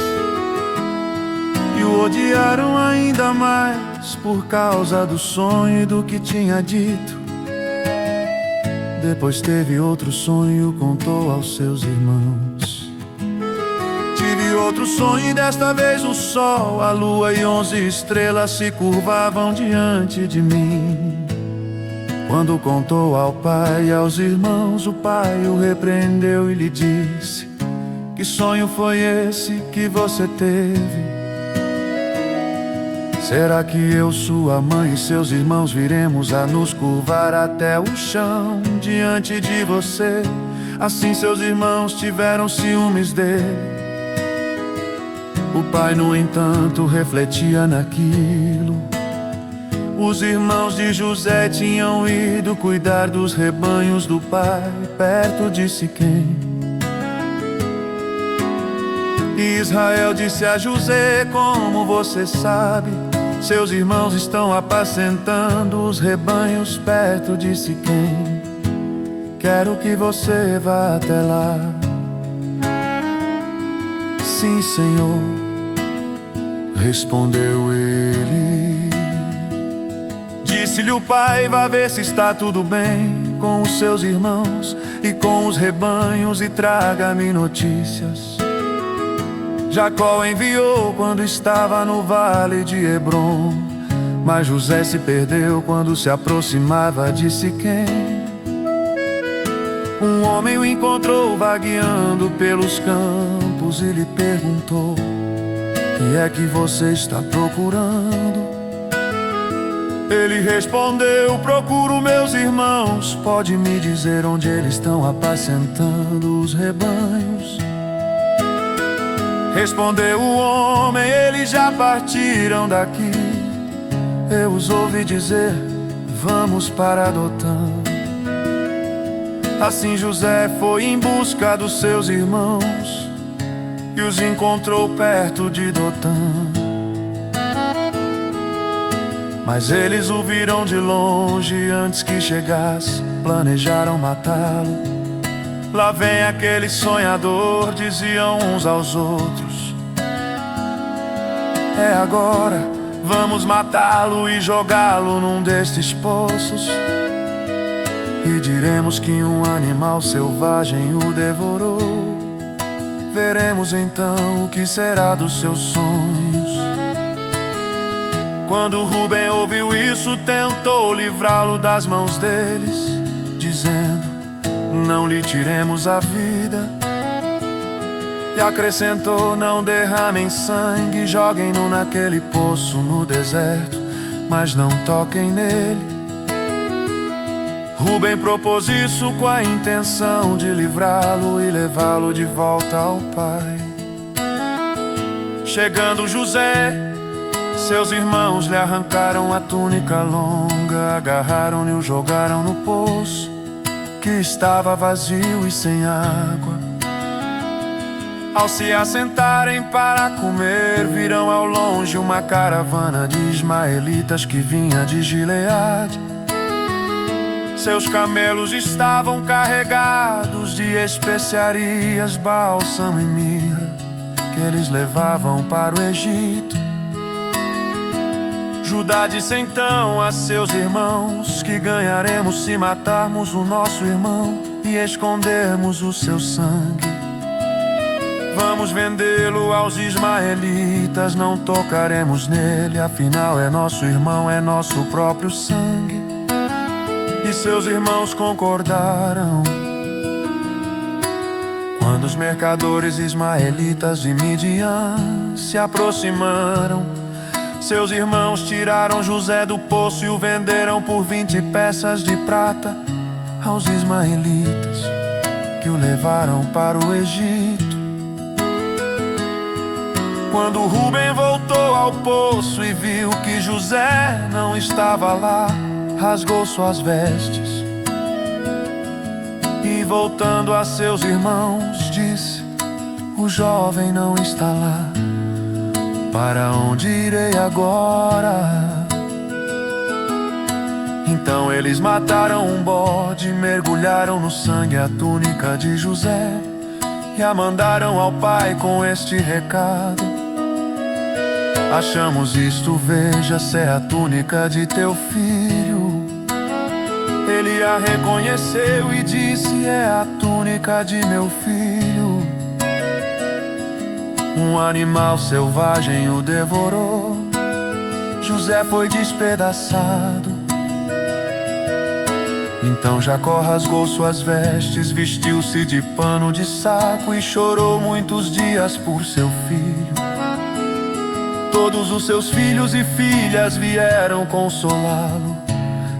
E o odiaram ainda mais por causa do sonho e do que tinha dito. Depois teve outro sonho e contou aos seus irmãos. Tive outro sonho e desta vez o sol, a lua e 11 estrelas se curvavam diante de mim. Quando contou ao pai e aos irmãos, o pai o repreendeu e lhe disse: que sonho foi esse que você teve? Será que eu, sua mãe e seus irmãos viremos a nos curvar até o chão diante de você? Assim seus irmãos tiveram ciúmes dele. O pai, no entanto, refletia naquilo. Os irmãos de José tinham ido cuidar dos rebanhos do pai perto de Siquém. E Israel disse a José: como você sabe Seus irmãos estão apacentando os rebanhos perto de Siquém. Quero que você vá até lá. Sim, Senhor, respondeu ele. Disse-lhe o pai: vá ver se está tudo bem com os seus irmãos e com os rebanhos, e traga-me notícias. Jacó enviou quando estava no vale de Hebrom, mas José se perdeu quando se aproximava de Siquém. Um homem o encontrou vagueando pelos campos e lhe perguntou: que é que você está procurando? Ele respondeu: procuro meus irmãos. Pode me dizer onde eles estão apacentando os rebanhos? Respondeu o homem: eles já partiram daqui. Eu os ouvi dizer: vamos para Dotã. Assim José foi em busca dos seus irmãos e os encontrou perto de Dotã. Mas eles o viram de longe antes que chegasse, planejaram matá-lo. Lá vem aquele sonhador, diziam uns aos outros. É agora, vamos matá-lo e jogá-lo num destes poços. E diremos que um animal selvagem o devorou. Veremos então o que será dos seus sonhos. Quando Rubem ouviu isso, tentou livrá-lo das mãos deles, dizendo: não lhe tiremos a vida. E acrescentou: não derramem sangue, joguem-no naquele poço no deserto, mas não toquem nele. Rubem propôs isso com a intenção de livrá-lo e levá-lo de volta ao pai. Chegando José, seus irmãos lhe arrancaram a túnica longa, agarraram-no e o jogaram no poço, que estava vazio e sem água. Ao se assentarem para comer, viram ao longe uma caravana de ismaelitas que vinha de Gileade. Seus camelos estavam carregados de especiarias, bálsamo e mirra, que eles levavam para o Egito. Judá disse então a seus irmãos: que ganharemos se matarmos o nosso irmão e escondermos o seu sangue? Vamos vendê-lo aos ismaelitas, não tocaremos nele, afinal é nosso irmão, é nosso próprio sangue. E seus irmãos concordaram. Quando os mercadores ismaelitas de Midian se aproximaram, seus irmãos tiraram José do poço e o venderam por 20 peças de prata aos ismaelitas, que o levaram para o Egito. Quando Rubem voltou ao poço e viu que José não estava lá, rasgou suas vestes e, voltando a seus irmãos, disse: o jovem não está lá. Para onde irei agora? Então eles mataram um bode, mergulharam no sangue a túnica de José e a mandaram ao pai com este recado: achamos isto, veja se é a túnica de teu filho. Ele a reconheceu e disse: é a túnica de meu filho. Um animal selvagem o devorou. José foi despedaçado. Então Jacó rasgou suas vestes, vestiu-se de pano de saco e chorou muitos dias por seu filho. Todos os seus filhos e filhas vieram consolá-lo,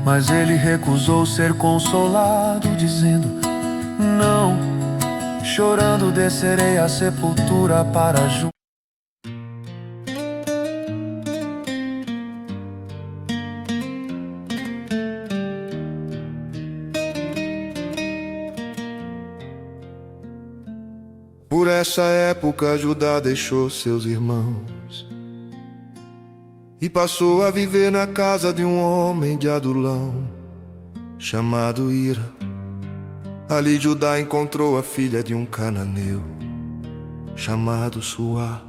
mas ele recusou ser consolado, dizendo: não. Chorando descerei à sepultura para julgar. Por essa época Judá deixou seus irmãos e passou a viver na casa de um homem de Adulão, chamado Ira. Ali Judá encontrou a filha de um cananeu, chamado Suá,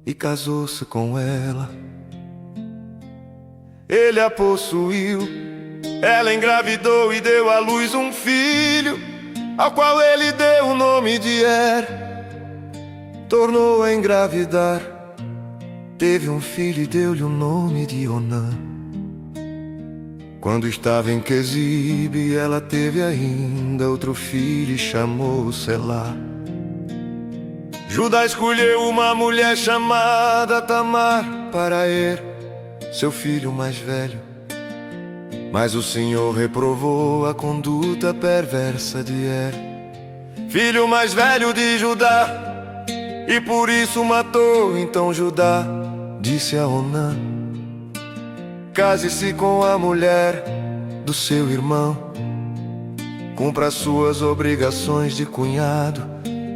e casou-se com ela. Ele a possuiu, ela engravidou e deu à luz um filho, ao qual ele deu o nome de Tornou a engravidar, teve um filho e deu-lhe o nome de Onã. Quando estava em Quezibe, ela teve ainda outro filho e chamou-o Selá. Judá escolheu uma mulher chamada Tamar para seu filho mais velho. Mas o Senhor reprovou a conduta perversa de filho mais velho de Judá, e por isso matou. Então Judá disse a Onã: case-se com a mulher do seu irmão, cumpra suas obrigações de cunhado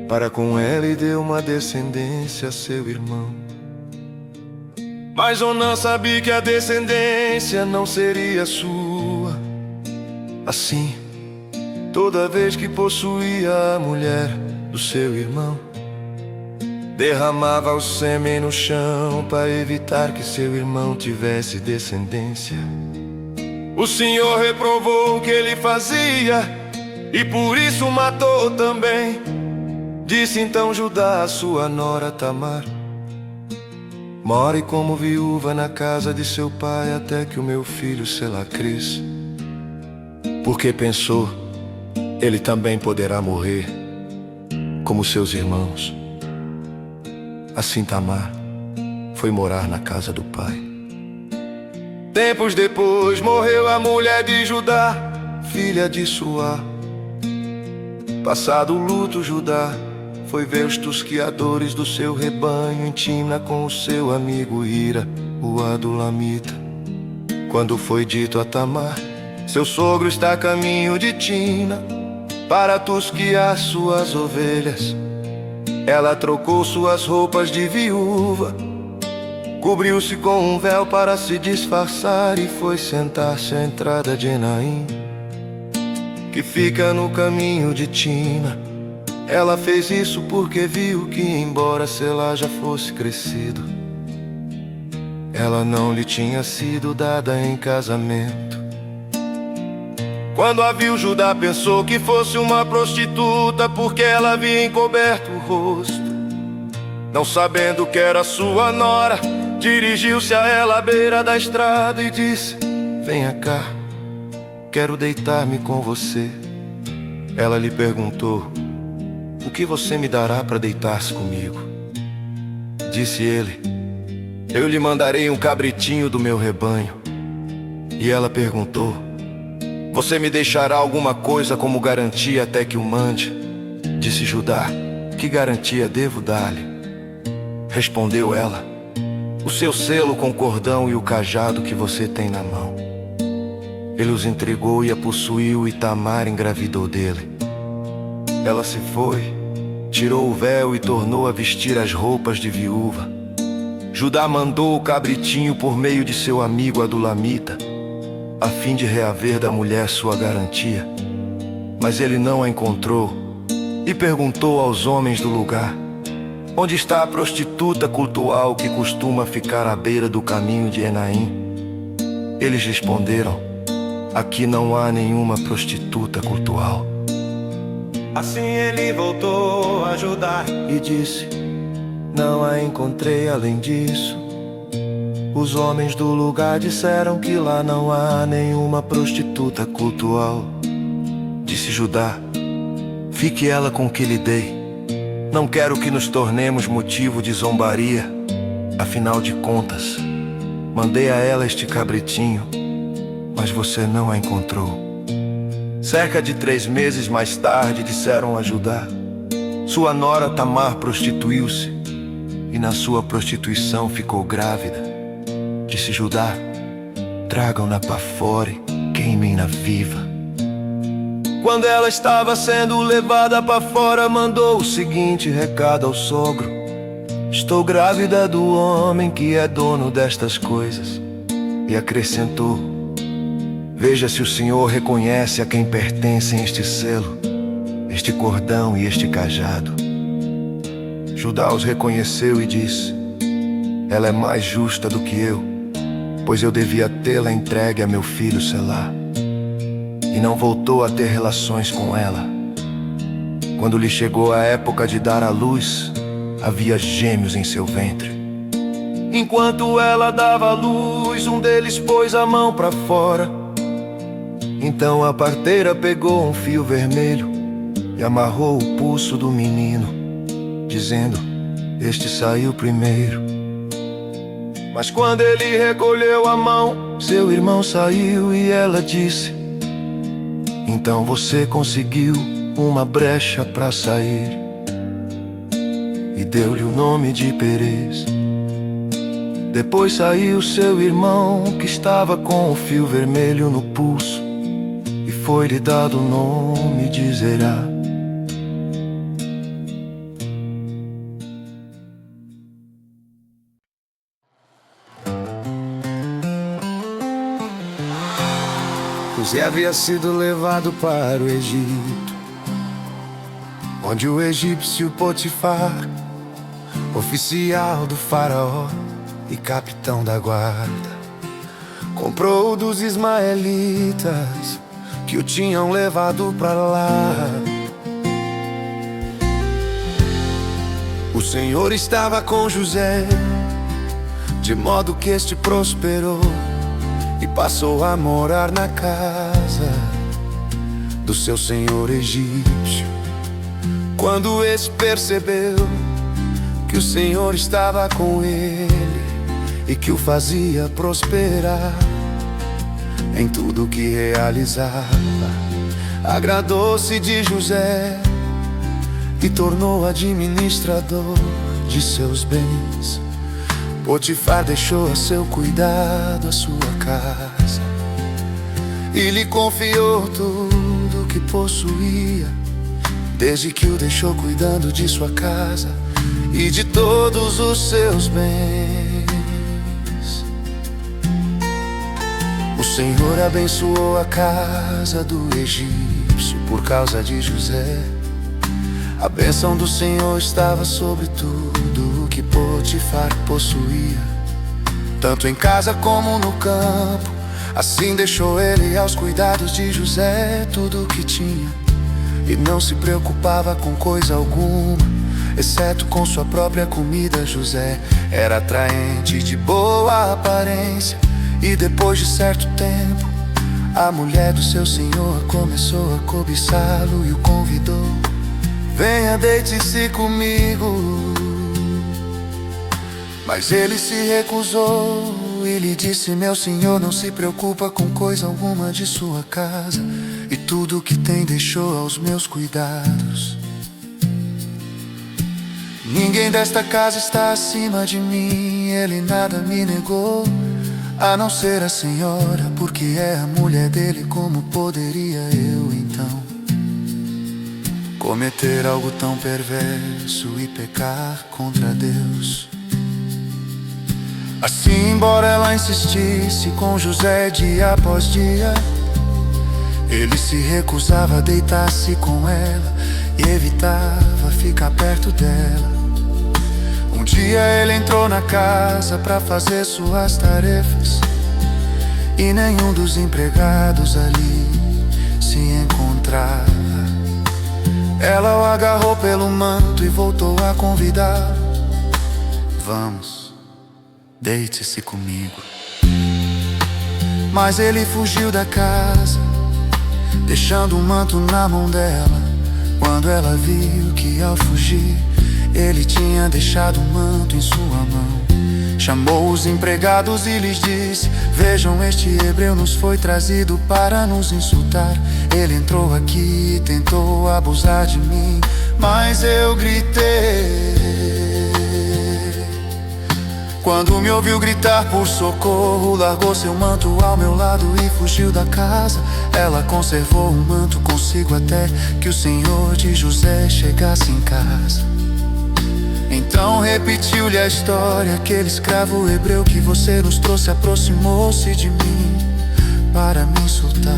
para com ela e dê uma descendência a seu irmão. Mas Onã sabia que a descendência não seria sua. Assim, toda vez que possuía a mulher do seu irmão, derramava o sêmen no chão para evitar que seu irmão tivesse descendência. O Senhor reprovou o que ele fazia e por isso matou também. Disse então Judá a sua nora Tamar: more como viúva na casa de seu pai até que o meu filho Selá cresça. Porque pensou, ele também poderá morrer como seus irmãos. Assim Tamar foi morar na casa do pai. Tempos depois morreu a mulher de Judá, filha de Suá. Passado o luto, Judá foi ver os tosquiadores do seu rebanho em Timna com o seu amigo Ira, o adulamita. Quando foi dito a Tamar: seu sogro está a caminho de Timna para tosquiar suas ovelhas, ela trocou suas roupas de viúva, cobriu-se com um véu para se disfarçar e foi sentar-se à entrada de Enaim, que fica no caminho de Timna. Ela fez isso porque viu que, embora Selá já fosse crescido, ela não lhe tinha sido dada em casamento. Quando a viu, Judá pensou que fosse uma prostituta, porque ela havia encoberto o rosto. Não sabendo que era sua nora, dirigiu-se a ela à beira da estrada e disse: venha cá, quero deitar-me com você. Ela lhe perguntou: o que você me dará para deitar-se comigo? Disse ele: eu lhe mandarei um cabritinho do meu rebanho. E ela perguntou: você me deixará alguma coisa como garantia até que o mande? Disse Judá: que garantia devo dar-lhe? Respondeu ela: o seu selo com o cordão e o cajado que você tem na mão. Ele os entregou e a possuiu, e Tamar engravidou dele. Ela se foi, tirou o véu e tornou a vestir as roupas de viúva. Judá mandou o cabritinho por meio de seu amigo adulamita, a fim de reaver da mulher sua garantia. Mas ele não a encontrou e perguntou aos homens do lugar: onde está a prostituta cultual que costuma ficar à beira do caminho de Enaim? Eles responderam: aqui não há nenhuma prostituta cultual. Assim ele voltou a Judá e disse: não a encontrei além disso. Os homens do lugar disseram que lá não há nenhuma prostituta cultual. Disse Judá: fique ela com o que lhe dei. Não quero que nos tornemos motivo de zombaria. Afinal de contas, mandei a ela este cabritinho, mas você não a encontrou. Cerca de 3 meses mais tarde, disseram a Judá: sua nora Tamar prostituiu-se e na sua prostituição ficou grávida. Disse Judá: tragam-na para fora e queimem-na viva. Quando ela estava sendo levada para fora, mandou o seguinte recado ao sogro: estou grávida do homem que é dono destas coisas. E acrescentou: veja se o Senhor reconhece a quem pertencem este selo, este cordão e este cajado. Judá os reconheceu e disse: ela é mais justa do que eu, pois eu devia tê-la entregue a meu filho Selá. E não voltou a ter relações com ela. Quando lhe chegou a época de dar à luz, havia gêmeos em seu ventre. Enquanto ela dava à luz, um deles pôs a mão para fora. Então a parteira pegou um fio vermelho e amarrou o pulso do menino, dizendo: este saiu primeiro. Mas quando ele recolheu a mão, seu irmão saiu e ela disse: então você conseguiu uma brecha para sair. E deu-lhe o nome de Perez. Depois saiu seu irmão, que estava com o fio vermelho no pulso, e foi-lhe dado o nome de Zerá. José havia sido levado para o Egito, onde o egípcio Potifar, oficial do faraó e capitão da guarda, comprou dos ismaelitas que o tinham levado para lá. O Senhor estava com José, de modo que este prosperou e passou a morar na casa do seu senhor egípcio. Quando este percebeu que o Senhor estava com ele e que o fazia prosperar em tudo que realizava, agradou-se de José e tornou administrador de seus bens. Potifar deixou a seu cuidado a sua casa e lhe confiou tudo que possuía, desde que o deixou cuidando de sua casa e de todos os seus bens. O Senhor abençoou a casa do egípcio por causa de José. A bênção do Senhor estava sobre tudo o que Potifar possuía, tanto em casa como no campo. Assim deixou ele aos cuidados de José tudo o que tinha, e não se preocupava com coisa alguma, exceto com sua própria comida. José era atraente e de boa aparência, e depois de certo tempo, a mulher do seu senhor começou a cobiçá-lo e o convidou: venha, deite-se comigo. Mas ele se recusou e lhe disse: meu senhor não se preocupa com coisa alguma de sua casa, e tudo o que tem deixou aos meus cuidados. Ninguém desta casa está acima de mim, ele nada me negou, a não ser a senhora, porque é a mulher dele. Como poderia eu então cometer algo tão perverso e pecar contra Deus? Assim, embora ela insistisse com José dia após dia, ele se recusava a deitar-se com ela e evitava ficar perto dela. Um dia ele entrou na casa para fazer suas tarefas, e nenhum dos empregados ali se encontrava. Ela o agarrou pelo manto e voltou a convidá-lo: vamos, deite-se comigo. Mas ele fugiu da casa, deixando o manto na mão dela. Quando ela viu que ao fugir ele tinha deixado o manto em sua mão, chamou os empregados e lhes disse: vejam, este hebreu nos foi trazido para nos insultar. Ele entrou aqui e tentou abusar de mim, mas eu gritei. Quando me ouviu gritar por socorro, largou seu manto ao meu lado e fugiu da casa. Ela conservou o manto consigo até que o senhor de José chegasse em casa. Então Então repetiu-lhe a história. Aquele escravo hebreu que você nos trouxe aproximou-se de mim para me insultar.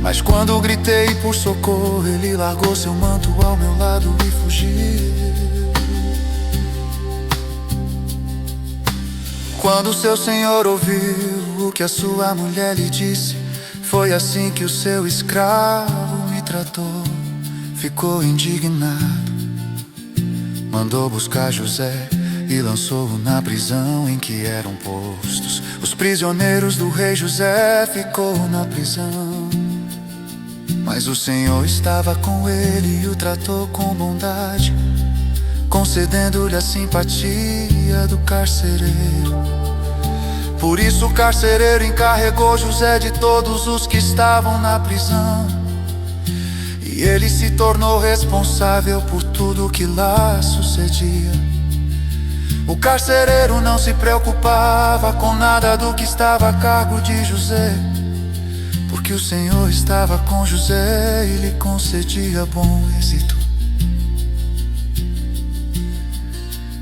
Mas quando gritei por socorro, ele largou seu manto ao meu lado e fugiu. Quando seu senhor ouviu o que a sua mulher lhe disse, foi assim que o seu escravo me tratou. Ficou indignado, mandou buscar José e lançou-o na prisão em que eram postos os prisioneiros do rei. José ficou na prisão, mas o Senhor estava com ele e o tratou com bondade, concedendo-lhe a simpatia do carcereiro. Por isso o carcereiro encarregou José de todos os que estavam na prisão, e ele se tornou responsável por tudo que lá sucedia. O carcereiro não se preocupava com nada do que estava a cargo de José, porque o Senhor estava com José e lhe concedia bom êxito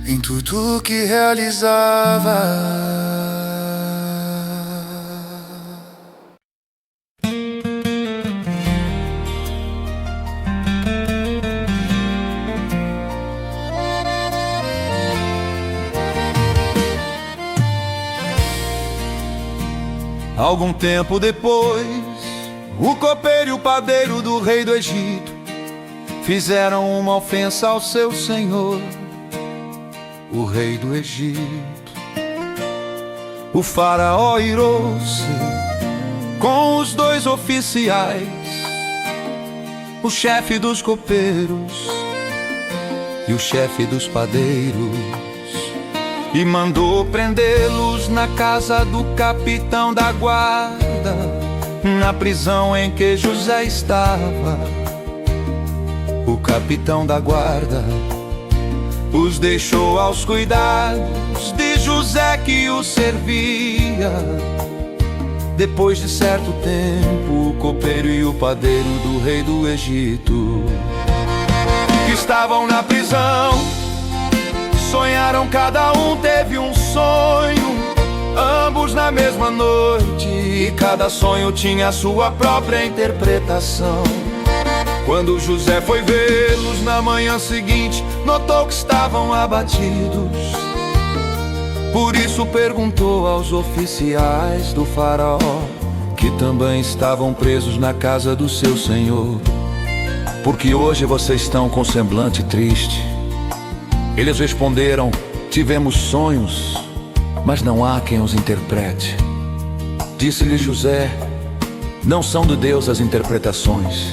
em tudo que realizava. Algum tempo depois, o copeiro e o padeiro do rei do Egito fizeram uma ofensa ao seu senhor, o rei do Egito. O faraó irou-se com os dois oficiais, o chefe dos copeiros e o chefe dos padeiros, e mandou prendê-los na casa do capitão da guarda, na prisão em que José estava. O capitão da guarda os deixou aos cuidados de José, que os servia. Depois de certo tempo, o copeiro e o padeiro do rei do Egito, que estavam na prisão, sonharam, cada um teve um sonho, ambos na mesma noite, e cada sonho tinha a sua própria interpretação. Quando José foi vê-los na manhã seguinte, notou que estavam abatidos. Por isso perguntou aos oficiais do faraó, que também estavam presos na casa do seu senhor: por que hoje vocês estão com semblante triste? Eles responderam: tivemos sonhos, mas não há quem os interprete. Disse-lhe José: não são de Deus as interpretações,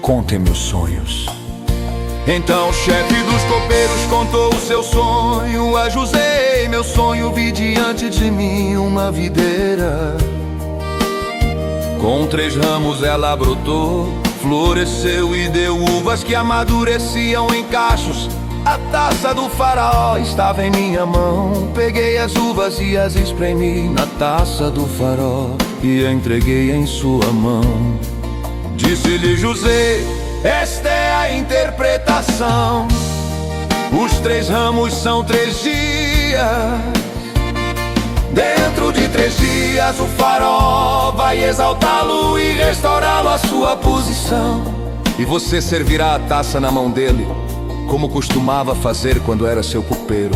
contem-me os sonhos. Então o chefe dos copeiros contou o seu sonho a José: meu sonho, vi diante de mim uma videira, com 3 ramos ela brotou, floresceu e deu uvas que amadureciam em cachos. A taça do faraó estava em minha mão, peguei as uvas e as espremi na taça do faraó e a entreguei em sua mão. Disse-lhe José: esta é a interpretação, os 3 ramos são 3 dias. Dentro de 3 dias o faraó vai exaltá-lo e restaurá-lo à sua posição. E você servirá a taça na mão dele, como costumava fazer quando era seu copeiro.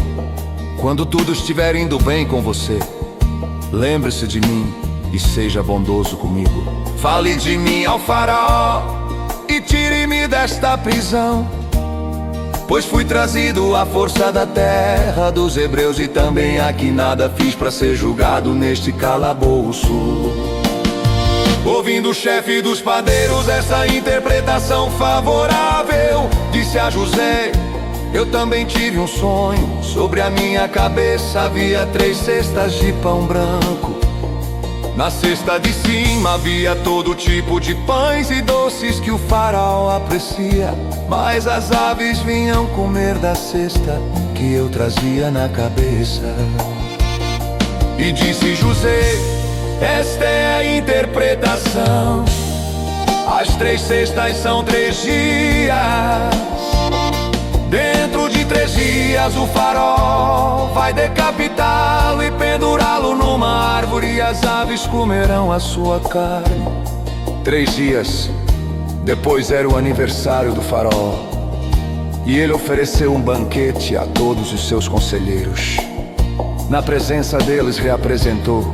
Quando tudo estiver indo bem com você, lembre-se de mim e seja bondoso comigo. Fale de mim ao faraó e tire-me desta prisão, pois fui trazido à força da terra dos hebreus, e também aqui nada fiz para ser julgado neste calabouço. Ouvindo o chefe dos padeiros essa interpretação favorável, disse a José: eu também tive um sonho, sobre a minha cabeça havia 3 cestas de pão branco. Na cesta de cima havia todo tipo de pães e doces que o faraó aprecia, mas as aves vinham comer da cesta que eu trazia na cabeça. E disse José: esta é a interpretação, as 3 cestas são 3 dias. Dentro de em 3 dias o faraó vai decapitá-lo e pendurá-lo numa árvore, e as aves comerão a sua carne. 3 dias depois era o aniversário do faraó, e ele ofereceu um banquete a todos os seus conselheiros. Na presença deles reapresentou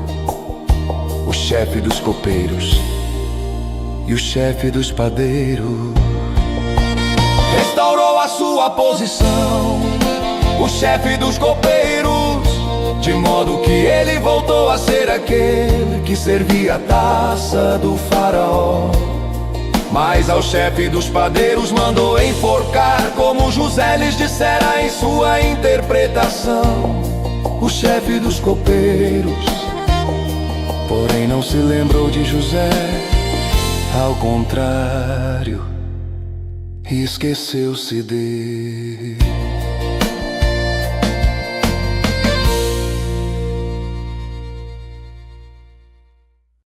o chefe dos copeiros e o chefe dos padeiros. Restaurou a sua posição o chefe dos copeiros, de modo que ele voltou a ser aquele que servia a taça do faraó. Mas ao chefe dos padeiros mandou enforcar, como José lhes dissera em sua interpretação. O chefe dos copeiros, porém, não se lembrou de José, ao contrário, esqueceu-se dele.